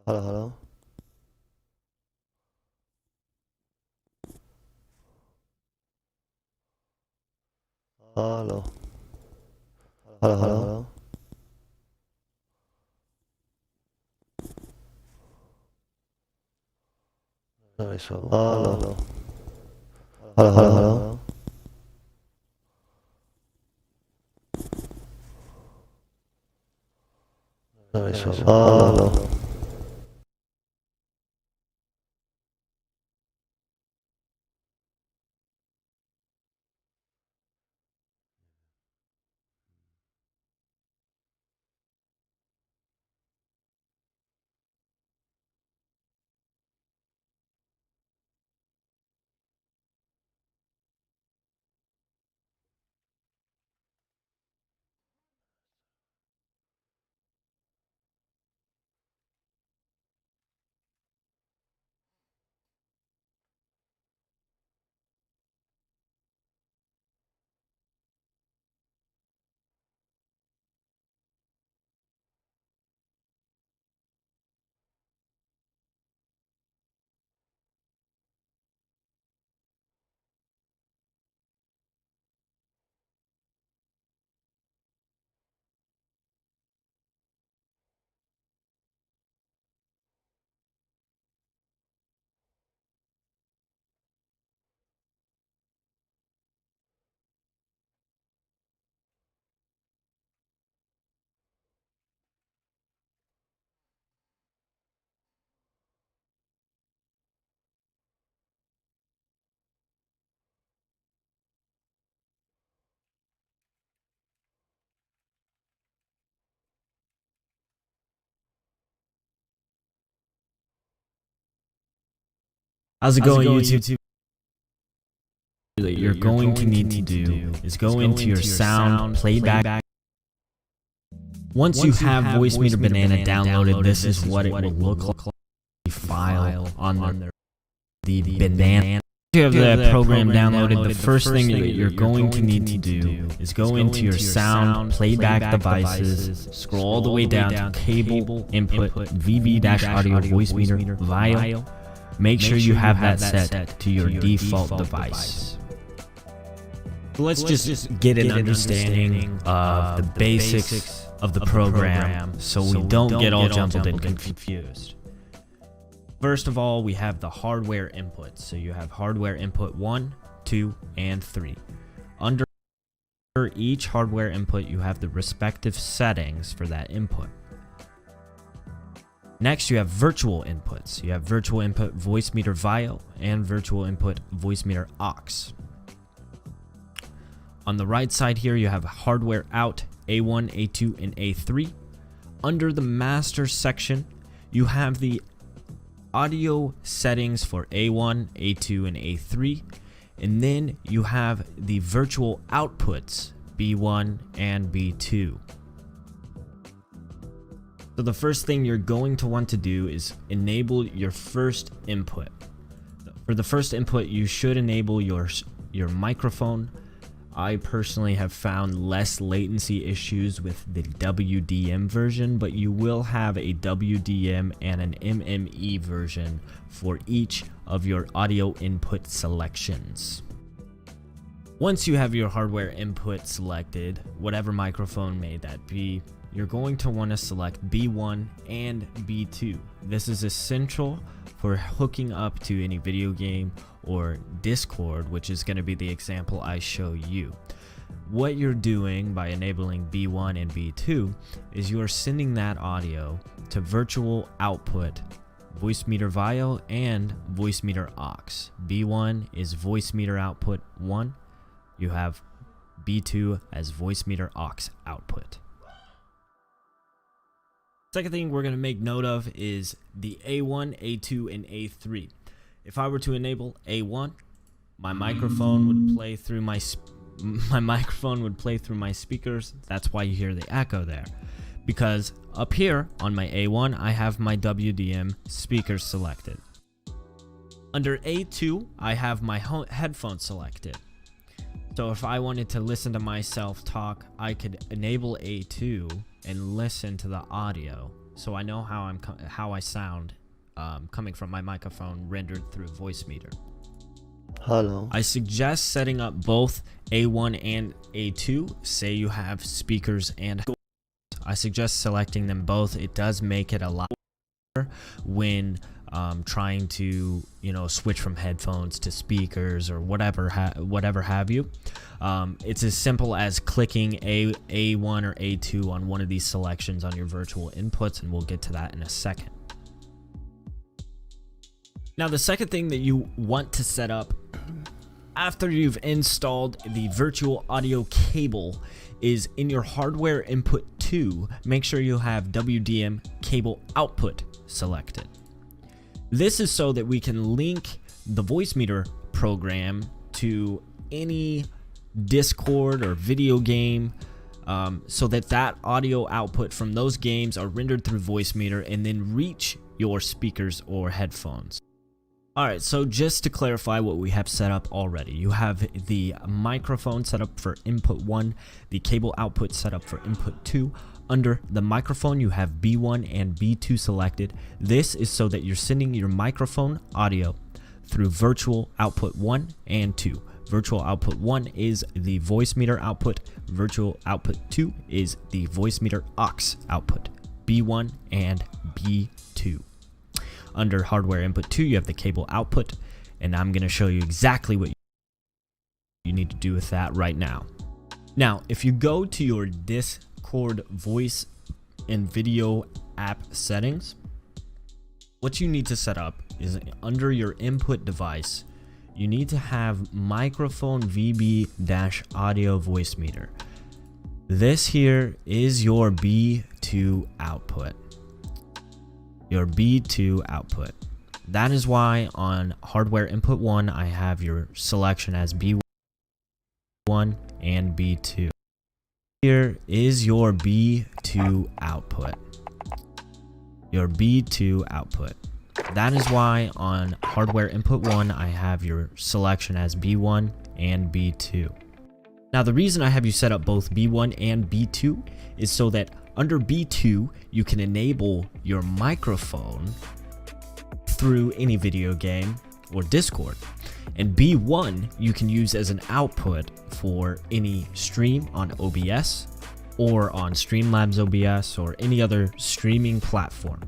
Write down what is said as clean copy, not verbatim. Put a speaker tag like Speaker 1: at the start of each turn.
Speaker 1: Hello, hello. Hello. Hello, hello. Hello. Hello. Hello, hello. Hello.
Speaker 2: How's it going, YouTube? That you're going to need to do is go into your sound playback. Once you have Voicemeeter Banana downloaded, this is what it will look like. File on the Banana. If you have the program downloaded, the first thing that you're going to need to do is go into your sound playback devices, scroll all the way down to cable input, VB-audio Voicemeter Vial. Make sure you have that set to your default device. Let's just get an understanding of the basics of the program so we don't get all jumbled and confused. First of all, we have the hardware inputs. So you have hardware input 1, 2, and 3. Under each hardware input, you have the respective settings for that input. Next, you have virtual inputs. You have virtual input Voicemeter Vial and virtual input Voicemeter Aux. On the right side here, you have hardware out A1, A2, and A3. Under the master section, you have the audio settings for A1, A2, and A3. And then you have the virtual outputs B1 and B2. So the first thing you're going to want to do is enable your first input. For the first input, you should enable your microphone. I personally have found less latency issues with the WDM version, but you will have a WDM and an MME version for each of your audio input selections. Once you have your hardware input selected, whatever microphone may that be, you're going to want to select B1 and B2. This is essential for hooking up to any video game or Discord, which is going to be the example I show you. What you're doing by enabling B1 and B2 is you are sending that audio to virtual output Voicemeter Vial and Voicemeter Aux. B1 is Voicemeter output 1. You have B2 as Voicemeter Aux output. Second thing we're going to make note of is the A1, A2, and A3. If I were to enable A1, my microphone would play through my speakers. That's why you hear the echo there. Because up here on my A1, I have my WDM speakers selected. Under A2, I have my headphones selected. So if I wanted to listen to myself talk, I could enable A2 and listen to the audio so I know how I sound coming from my microphone rendered through Voicemeeter.
Speaker 1: Hello.
Speaker 2: I suggest setting up both A1 and A2. Say you have speakers and I suggest selecting them both. It does make it a lot better when trying to, you know, switch from headphones to speakers or whatever have you. It's as simple as clicking A1 or A2 on one of these selections on your virtual inputs, and we'll get to that in a second. Now, the second thing that you want to set up after you've installed the virtual audio cable is in your hardware input 2, make sure you have WDM cable output selected. This is so that we can link the Voicemeeter program to any Discord or video game, so that audio output from those games are rendered through Voicemeeter and then reach your speakers or headphones. Alright, so just to clarify what we have set up already, you have the microphone set up for input 1, the cable output set up for input 2. Under the microphone, you have B1 and B2 selected. This is so that you're sending your microphone audio through virtual output 1 and 2. Virtual output 1 is the Voicemeeter output. Virtual output 2 is the Voicemeeter aux output. B1 and B2. Under hardware input 2, you have the cable output, and I'm going to show you exactly what you need to do with that right now. Now, if you go to your Discord voice and video app settings, what you need to set up is under your input device, you need to have microphone VB-audio Voicemeeter. This here is your B2 output. Your B2 output. That is why on hardware input 1 I have your selection as B1 and B2. Here is your B2 output. Your B2 output. That is why on hardware input 1 I have your selection as B1 and B2. Now, the reason I have you set up both B1 and B2 is so that under B2, you can enable your microphone through any video game or Discord. And B1, you can use as an output for any stream on OBS or on Streamlabs OBS or any other streaming platform.